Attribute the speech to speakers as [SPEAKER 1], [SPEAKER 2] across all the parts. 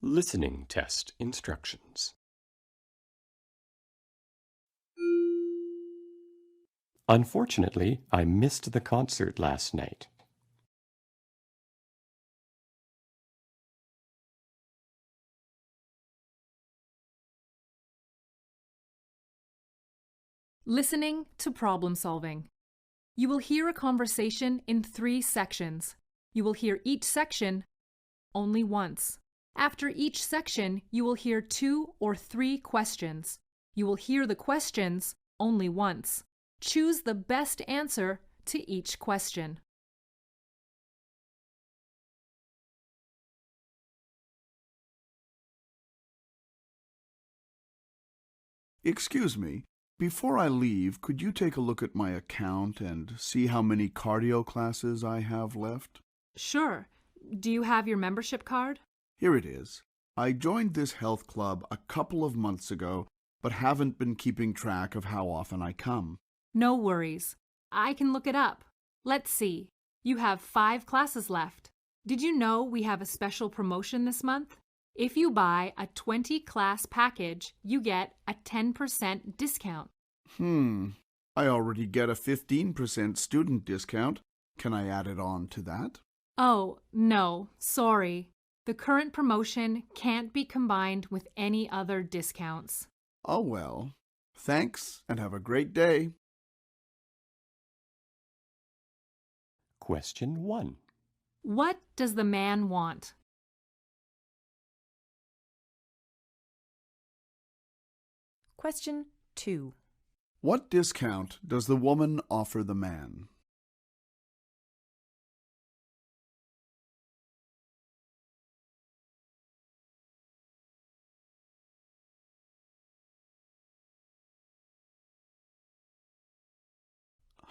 [SPEAKER 1] Listening test instructions. Unfortunately, I missed the concert last night.
[SPEAKER 2] Listening to problem solving. You will hear a conversation in 3 sections. You will hear each section only once. After each section, you will hear 2 or 3 questions. You will hear the questions only once. Choose the best answer to each question.
[SPEAKER 3] Excuse me, before I leave, could you take a look at my account and see how many cardio classes I have left?
[SPEAKER 2] Sure. Do you have your membership card?
[SPEAKER 3] Here it is. I joined this health club a couple of months ago, but haven't been keeping track of how often I come.
[SPEAKER 2] No worries. I can look it up. Let's see. You have 5 classes left. Did you know we have a special promotion this month? If you buy a 20-class package, you get a 10% discount.
[SPEAKER 3] I already get a 15% student discount. Can I add it on to that?
[SPEAKER 2] Oh, no, sorry. The current promotion can't be combined with any other discounts.
[SPEAKER 3] Oh well. Thanks, and have a great day.
[SPEAKER 1] Question 1.
[SPEAKER 2] What does the man want?
[SPEAKER 4] Question 2.
[SPEAKER 3] What discount does the woman offer the man?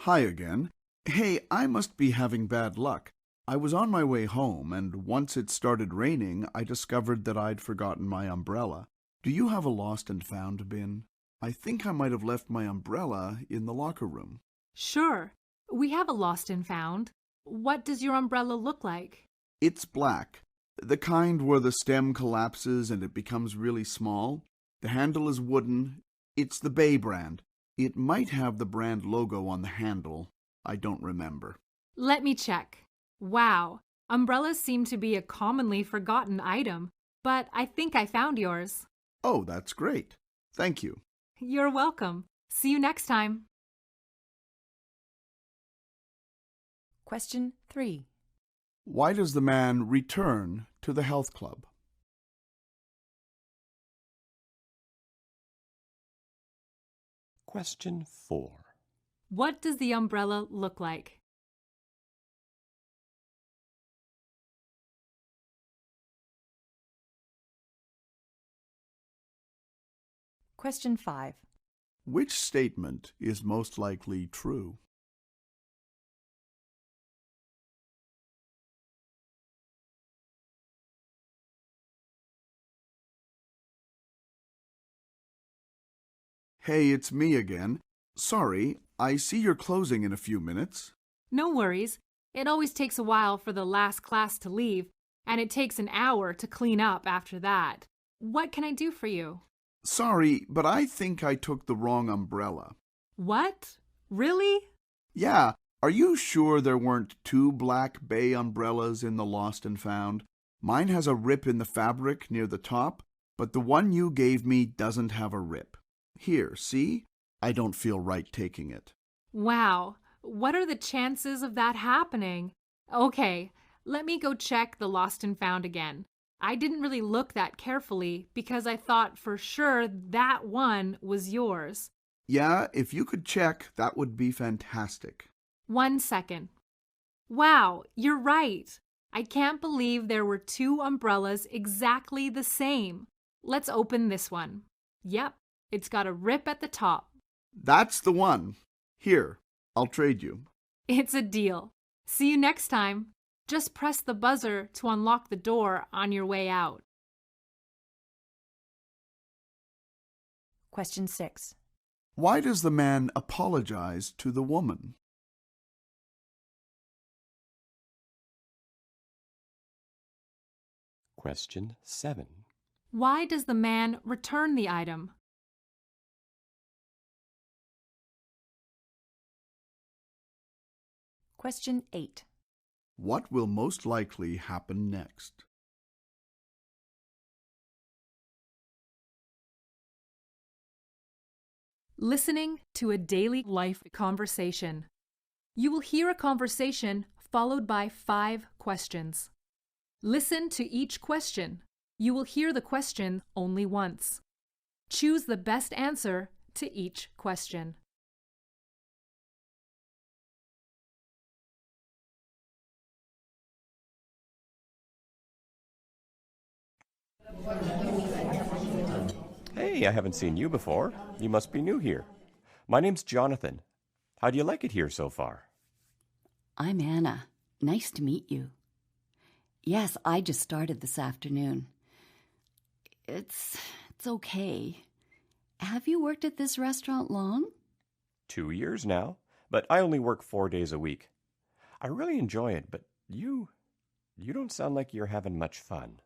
[SPEAKER 3] Hi again. Hey, I must be having bad luck. I was on my way home, and once it started raining, I discovered that I'd forgotten my umbrella. Do you have a lost and found bin? I think I might have left my umbrella in the locker room.
[SPEAKER 2] Sure. We have a lost and found. What does your umbrella look like?
[SPEAKER 3] It's black, the kind where the stem collapses and it becomes really small. The handle is wooden. It's the Bay brand. It might have the brand logo on the handle. I don't remember.
[SPEAKER 2] Let me check. Wow, umbrellas seem to be a commonly forgotten item, but I think I found yours.
[SPEAKER 3] Oh, that's great. Thank you.
[SPEAKER 2] You're welcome. See you next time.
[SPEAKER 4] Question 3.
[SPEAKER 3] Why does the man return to the health club?
[SPEAKER 1] Question 4.
[SPEAKER 2] What does the umbrella look like?
[SPEAKER 4] Question 5.
[SPEAKER 3] Which statement is most likely true? Hey, it's me again. Sorry, I see you're closing in a few minutes.
[SPEAKER 2] No worries. It always takes a while for the last class to leave, and it takes an hour to clean up after that. What can I do for you?
[SPEAKER 3] Sorry, but I think I took the wrong umbrella.
[SPEAKER 2] What? Really?
[SPEAKER 3] Yeah, are you sure there weren't 2 black Bay umbrellas in the lost and found? Mine has a rip in the fabric near the top, but the one you gave me doesn't have a rip. Here, see? I don't feel right taking it.
[SPEAKER 2] Wow, what are the chances of that happening? Okay, let me go check the lost and found again. I didn't really look that carefully because I thought for sure that one was yours.
[SPEAKER 3] Yeah, if you could check, that would be fantastic.
[SPEAKER 2] 1 second. Wow, you're right. I can't believe there were 2 umbrellas exactly the same. Let's open this one. Yep, it's got a rip at the top.
[SPEAKER 3] That's the one. Here, I'll trade you.
[SPEAKER 2] It's a deal. See you next time. Just press the buzzer to unlock the door on your way out.
[SPEAKER 4] Question 6.
[SPEAKER 3] Why does the man apologize to the woman?
[SPEAKER 1] Question 7.
[SPEAKER 2] Why does the man return the item?
[SPEAKER 4] Question 8.
[SPEAKER 3] What will most likely happen next?
[SPEAKER 2] Listening to a daily life conversation. You will hear a conversation followed by 5 questions. Listen to each question. You will hear the question only once. Choose the best answer to each question.
[SPEAKER 1] Hey, I haven't seen you before. You must be new here. My name's Jonathan. How do you like it here so far?
[SPEAKER 5] I'm Anna. Nice to meet you. Yes, I just started this afternoon. It's okay. Have you worked at this restaurant long?
[SPEAKER 1] 2 years now, but I only work 4 days a week. I really enjoy it, but you don't sound like you're having much fun.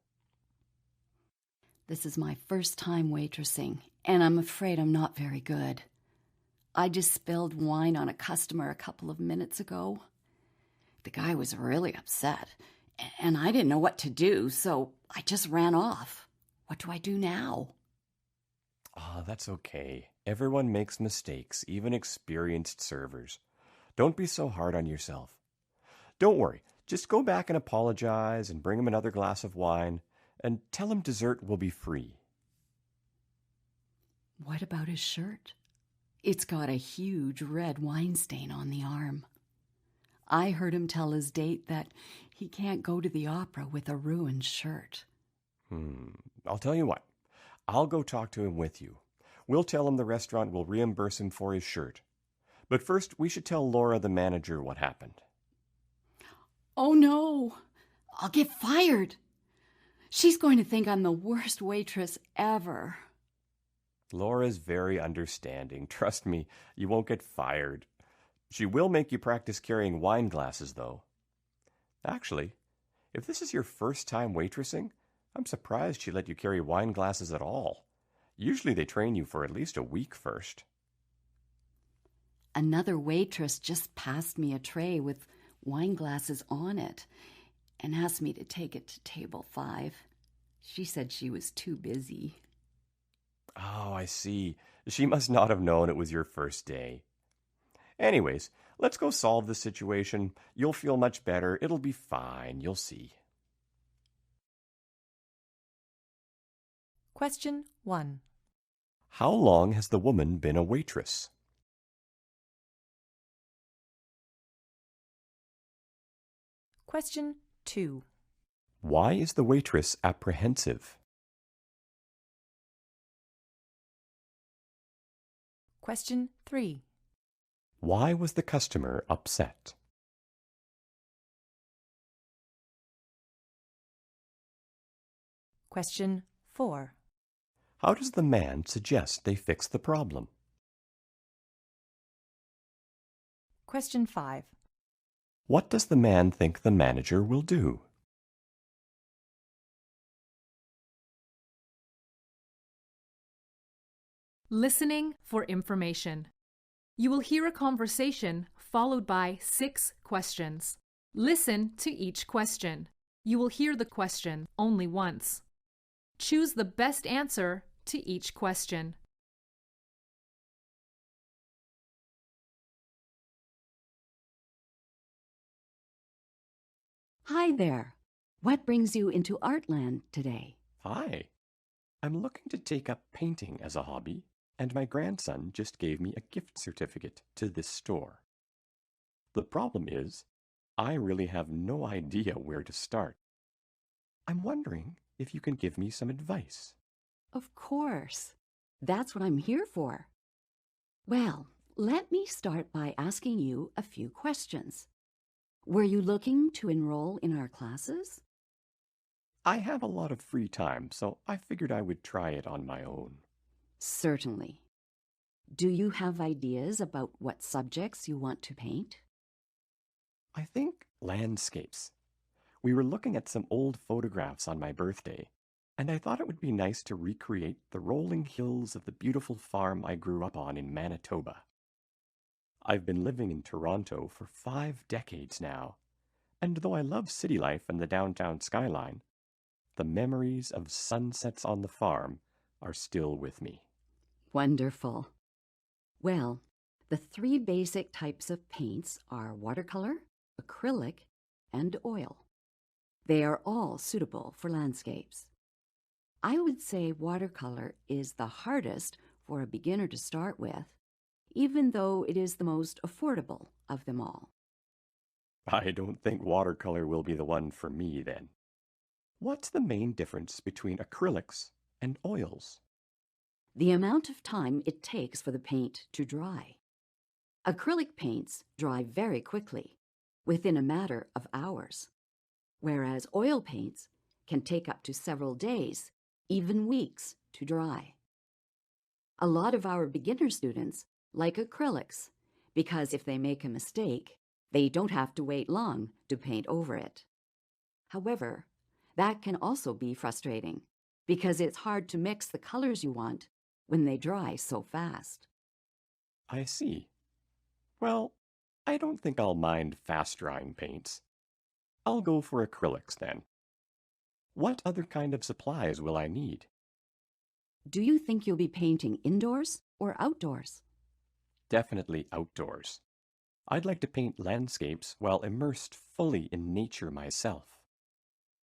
[SPEAKER 5] This is my first time waitressing, and I'm afraid I'm not very good. I just spilled wine on a customer a couple of minutes ago. The guy was really upset, and I didn't know what to do, so I just ran off. What do I do now?
[SPEAKER 1] That's okay. Everyone makes mistakes, even experienced servers. Don't be so hard on yourself. Don't worry. Just go back and apologize and bring him another glass of wine and tell him dessert will be free.
[SPEAKER 5] What about his shirt? It's got a huge red wine stain on the arm. I heard him tell his date that he can't go to the opera with a ruined shirt.
[SPEAKER 1] I'll tell you what. I'll go talk to him with you. We'll tell him the restaurant will reimburse him for his shirt. But first, we should tell Laura, the manager, what happened.
[SPEAKER 5] Oh no! I'll get fired! She's going to think I'm the worst waitress ever.
[SPEAKER 1] Laura's very understanding. Trust me, you won't get fired. She will make you practice carrying wine glasses, though. Actually, if this is your first time waitressing, I'm surprised she let you carry wine glasses at all. Usually they train you for at least a week first.
[SPEAKER 5] Another waitress just passed me a tray with wine glasses on it and asked me to take it to table 5. She said she was too busy.
[SPEAKER 1] Oh, I see. She must not have known it was your first day. Anyways, let's go solve the situation. You'll feel much better. It'll be fine. You'll see.
[SPEAKER 4] Question 1.
[SPEAKER 1] How long has the woman been a waitress?
[SPEAKER 4] Question 2.
[SPEAKER 1] Why is the waitress apprehensive?
[SPEAKER 4] Question 3.
[SPEAKER 1] Why was the customer upset?
[SPEAKER 4] Question 4.
[SPEAKER 1] How does the man suggest they fix the problem?
[SPEAKER 4] Question 5.
[SPEAKER 1] What does the man think the manager will do?
[SPEAKER 2] Listening for information. You will hear a conversation followed by 6 questions. Listen to each question. You will hear the question only once. Choose the best answer to each question.
[SPEAKER 5] Hi there. What brings you into Artland today?
[SPEAKER 1] Hi. I'm looking to take up painting as a hobby, and my grandson just gave me a gift certificate to this store. The problem is, I really have no idea where to start. I'm wondering if you can give me some advice.
[SPEAKER 5] Of course. That's what I'm here for. Well, let me start by asking you a few questions. Were you looking to enroll in our classes?
[SPEAKER 1] I have a lot of free time, so I figured I would try it on my own.
[SPEAKER 5] Certainly. Do you have ideas about what subjects you want to paint?
[SPEAKER 1] I think landscapes. We were looking at some old photographs on my birthday, and I thought it would be nice to recreate the rolling hills of the beautiful farm I grew up on in Manitoba. I've been living in Toronto for 5 decades now, and though I love city life and the downtown skyline, the memories of sunsets on the farm are still with me.
[SPEAKER 5] Wonderful. Well, the 3 basic types of paints are watercolor, acrylic, and oil. They are all suitable for landscapes. I would say watercolor is the hardest for a beginner to start with, even though it is the most affordable of them all.
[SPEAKER 1] I don't think watercolor will be the one for me then. What's the main difference between acrylics and oils?
[SPEAKER 5] The amount of time it takes for the paint to dry. Acrylic paints dry very quickly, within a matter of hours, whereas oil paints can take up to several days, even weeks, to dry. A lot of our beginner students like acrylics because if they make a mistake, they don't have to wait long to paint over it. However, that can also be frustrating because it's hard to mix the colors you want when they dry so fast.
[SPEAKER 1] I see. Well, I don't think I'll mind fast-drying paints. I'll go for acrylics then. What other kind of supplies will I need?
[SPEAKER 5] Do you think you'll be painting indoors or outdoors?
[SPEAKER 1] Definitely outdoors. I'd like to paint landscapes while immersed fully in nature myself.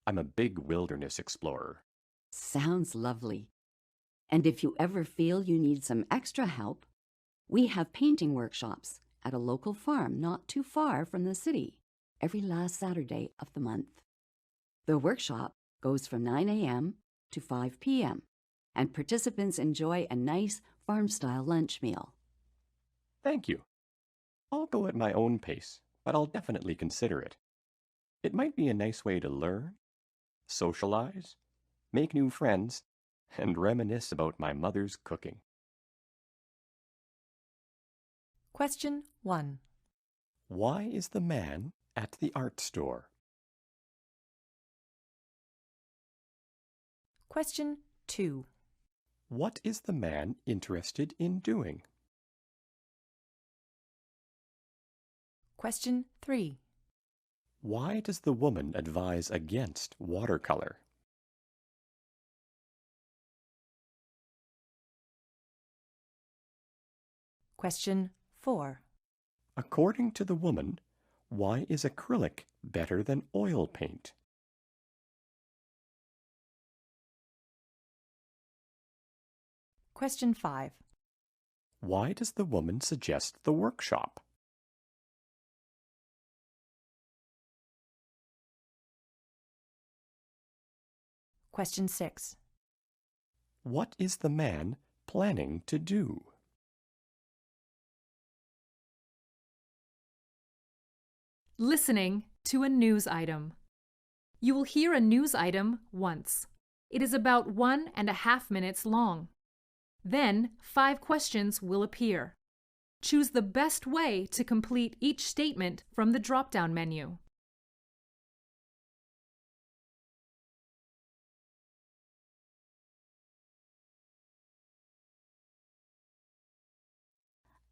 [SPEAKER 1] I'm a big wilderness explorer.
[SPEAKER 5] Sounds lovely. And if you ever feel you need some extra help, we have painting workshops at a local farm not too far from the city every last Saturday of the month. The workshop goes from 9 a.m. to 5 p.m., and participants enjoy a nice farm-style lunch meal.
[SPEAKER 1] Thank you. I'll go at my own pace, but I'll definitely consider it. It might be a nice way to learn, socialize, make new friends, and reminisce about my mother's cooking.
[SPEAKER 4] Question 1.
[SPEAKER 1] Why is the man at the art store?
[SPEAKER 4] Question 2.
[SPEAKER 1] What is the man interested in doing?
[SPEAKER 4] Question 3.
[SPEAKER 1] Why does the woman advise against watercolor?
[SPEAKER 4] Question 4.
[SPEAKER 1] According to the woman, why is acrylic better than oil paint?
[SPEAKER 4] Question 5.
[SPEAKER 1] Why does the woman suggest the workshop?
[SPEAKER 4] Question 6.
[SPEAKER 1] What is the man planning to do?
[SPEAKER 2] Listening to a news item. You will hear a news item once. It is about 1.5 minutes long. Then 5 questions will appear. Choose the best way to complete each statement from the drop-down menu.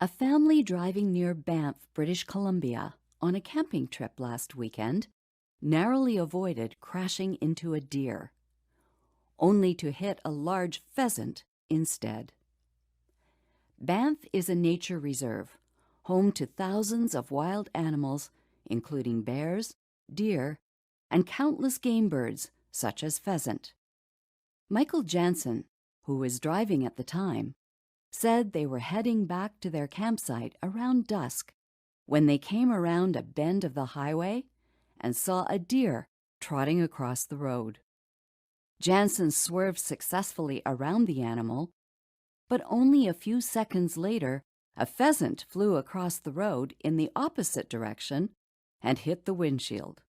[SPEAKER 5] A family driving near Banff, British Columbia, on a camping trip last weekend narrowly avoided crashing into a deer, only to hit a large pheasant instead. Banff is a nature reserve, home to thousands of wild animals, including bears, deer, and countless game birds such as pheasant. Michael Jansen, who was driving at the time, said they were heading back to their campsite around dusk when they came around a bend of the highway and saw a deer trotting across the road. Jansen swerved successfully around the animal, but only a few seconds later, a pheasant flew across the road in the opposite direction and hit the windshield.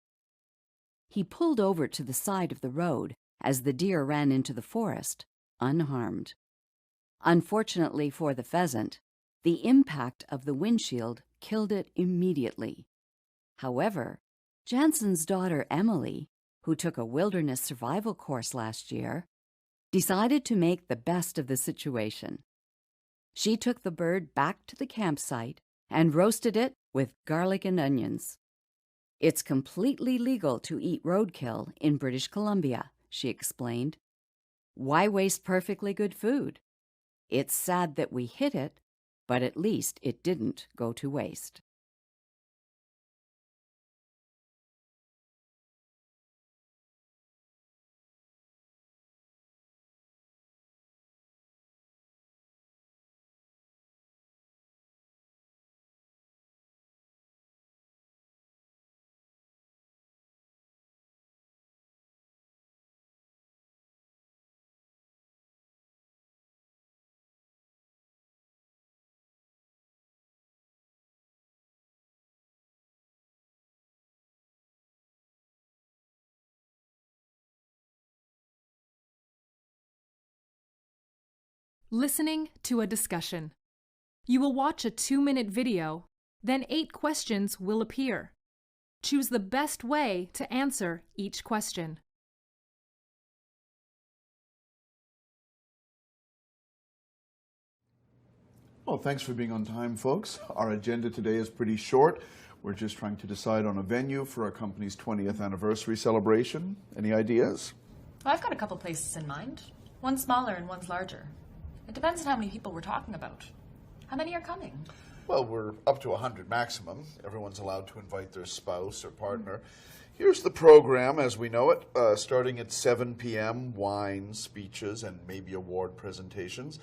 [SPEAKER 5] He pulled over to the side of the road as the deer ran into the forest, unharmed. Unfortunately for the pheasant, the impact of the windshield killed it immediately. However, Jansen's daughter Emily, who took a wilderness survival course last year, decided to make the best of the situation. She took the bird back to the campsite and roasted it with garlic and onions. It's completely legal to eat roadkill in British Columbia, she explained. Why waste perfectly good food? It's sad that we hit it, but at least it didn't go to waste.
[SPEAKER 2] Listening to a discussion. You will watch a 2-minute video, then 8 questions will appear. Choose the best way to answer each question.
[SPEAKER 3] Well, thanks for being on time, folks. Our agenda today is pretty short. We're just trying to decide on a venue for our company's 20th anniversary celebration. Any ideas?
[SPEAKER 6] Well, I've got a couple places in mind. One's smaller and one's larger. It depends on how many people we're talking about. How many are coming?
[SPEAKER 3] Well, we're up to 100 maximum. Everyone's allowed to invite their spouse or partner. Here's the program as we know it. Starting at 7 p.m., wine, speeches, and maybe award presentations.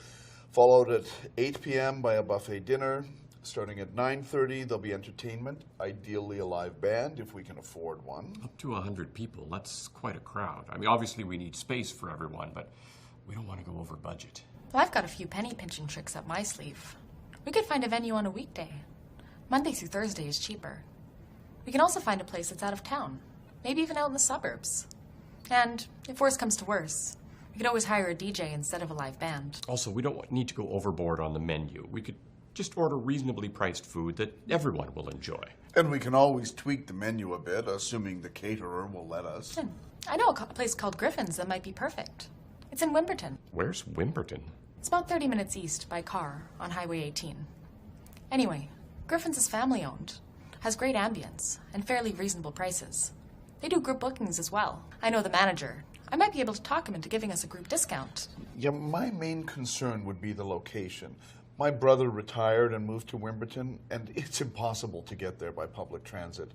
[SPEAKER 3] Followed at 8 p.m. by a buffet dinner. Starting at 9:30, there'll be entertainment, ideally a live band if we can afford one.
[SPEAKER 1] Up to 100 people, that's quite a crowd. I mean, obviously we need space for everyone, but we don't want to go over budget.
[SPEAKER 6] Well, I've got a few penny pinching tricks up my sleeve. We could find a venue on a weekday. Monday through Thursday is cheaper. We can also find a place that's out of town, maybe even out in the suburbs. And if worse comes to worse, we could always hire a DJ instead of a live band.
[SPEAKER 1] Also, we don't need to go overboard on the menu. We could just order reasonably priced food that everyone will enjoy.
[SPEAKER 3] And we can always tweak the menu a bit, assuming the caterer will let us.
[SPEAKER 6] I know a place called Griffin's that might be perfect. It's in Wimberton.
[SPEAKER 1] Where's Wimberton?
[SPEAKER 6] It's about 30 minutes east by car on Highway 18. Anyway, Griffin's is family-owned, has great ambience, and fairly reasonable prices. They do group bookings as well. I know the manager. I might be able to talk him into giving us a group discount.
[SPEAKER 3] Yeah, my main concern would be the location. My brother retired and moved to Wimberton, and it's impossible to get there by public transit.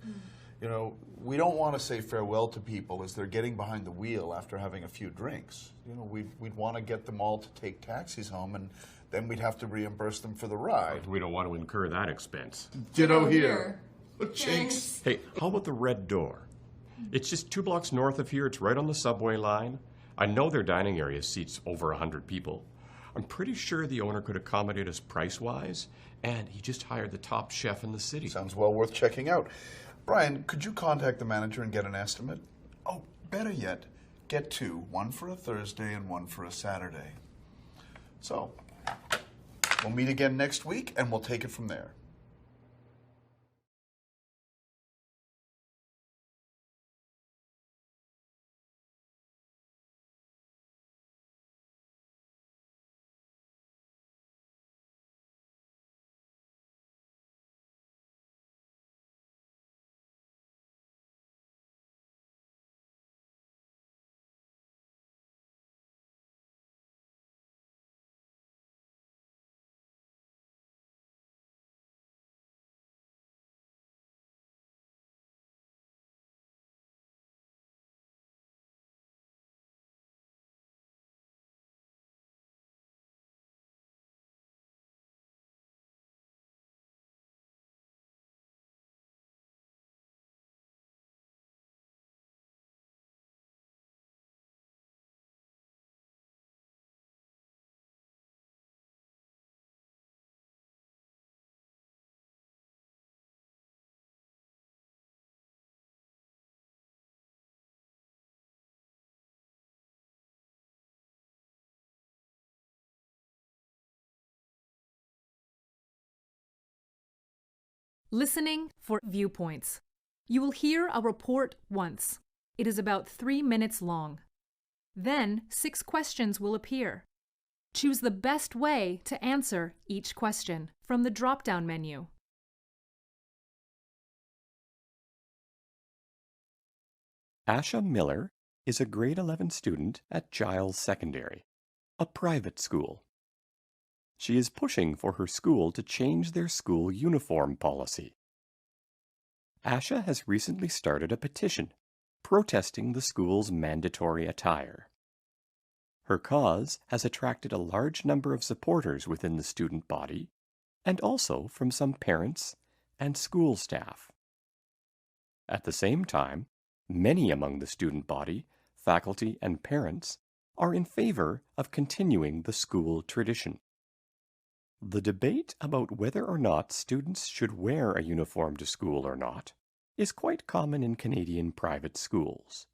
[SPEAKER 3] You know, we don't want to say farewell to people as they're getting behind the wheel after having a few drinks. You know, we'd want to get them all to take taxis home, and then we'd have to reimburse them for the ride.
[SPEAKER 1] We don't want to incur that expense.
[SPEAKER 3] Ditto here. Jinx.
[SPEAKER 1] Hey, how about the Red Door? It's just 2 blocks north of here. It's right on the subway line. I know their dining area seats over 100 people. I'm pretty sure the owner could accommodate us price-wise, and he just hired the top chef in the city.
[SPEAKER 3] Sounds well worth checking out. Brian, could you contact the manager and get an estimate? Oh, better yet, get 2, one for a Thursday and one for a Saturday. So, we'll meet again next week and we'll take it from there.
[SPEAKER 2] Listening for viewpoints. You will hear a report once. It is about 3 minutes long. Then 6 questions will appear. Choose the best way to answer each question from the drop-down menu.
[SPEAKER 1] Asha Miller is a grade 11 student at Giles Secondary, a private school. She is pushing for her school to change their school uniform policy. Asha has recently started a petition protesting the school's mandatory attire. Her cause has attracted a large number of supporters within the student body and also from some parents and school staff. At the same time, many among the student body, faculty, and parents are in favor of continuing the school tradition. The debate about whether or not students should wear a uniform to school or not is quite common in Canadian private schools.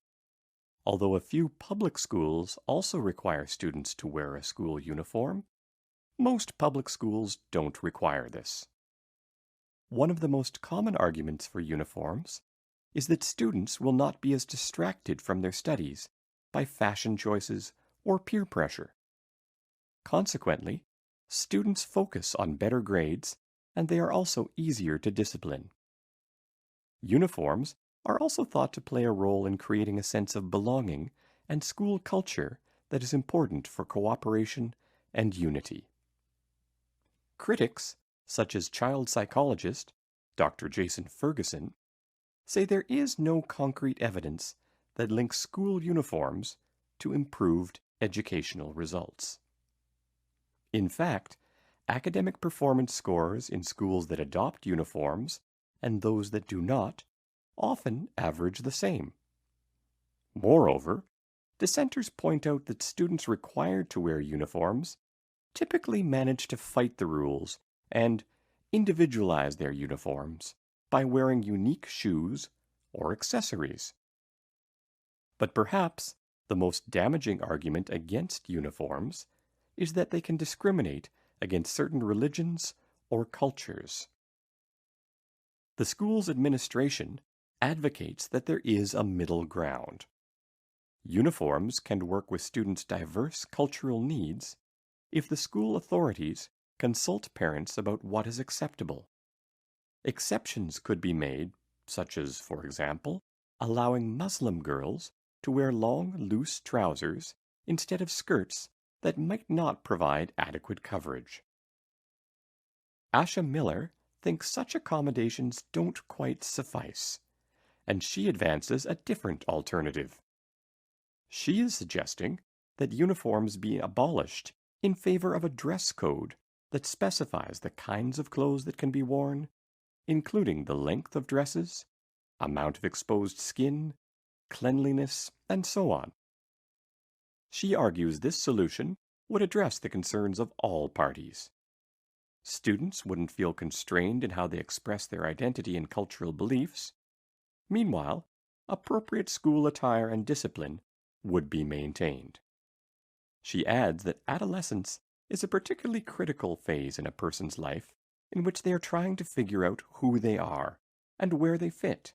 [SPEAKER 1] Although a few public schools also require students to wear a school uniform, most public schools don't require this. One of the most common arguments for uniforms is that students will not be as distracted from their studies by fashion choices or peer pressure. Consequently, students focus on better grades, and they are also easier to discipline. Uniforms are also thought to play a role in creating a sense of belonging and school culture that is important for cooperation and unity. Critics, such as child psychologist Dr. Jason Ferguson, say there is no concrete evidence that links school uniforms to improved educational results. In fact, academic performance scores in schools that adopt uniforms and those that do not often average the same. Moreover, dissenters point out that students required to wear uniforms typically manage to fight the rules and individualize their uniforms by wearing unique shoes or accessories. But perhaps the most damaging argument against uniforms is that they can discriminate against certain religions or cultures. The school's administration advocates that there is a middle ground. Uniforms can work with students' diverse cultural needs if the school authorities consult parents about what is acceptable. Exceptions could be made, such as, for example, allowing Muslim girls to wear long, loose trousers instead of skirts that might not provide adequate coverage. Asha Miller thinks such accommodations don't quite suffice, and she advances a different alternative. She is suggesting that uniforms be abolished in favor of a dress code that specifies the kinds of clothes that can be worn, including the length of dresses, amount of exposed skin, cleanliness, and so on. She argues this solution would address the concerns of all parties. Students wouldn't feel constrained in how they express their identity and cultural beliefs. Meanwhile, appropriate school attire and discipline would be maintained. She adds that adolescence is a particularly critical phase in a person's life in which they are trying to figure out who they are and where they fit,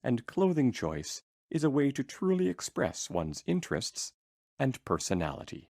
[SPEAKER 1] and clothing choice is a way to truly express one's interests and personality.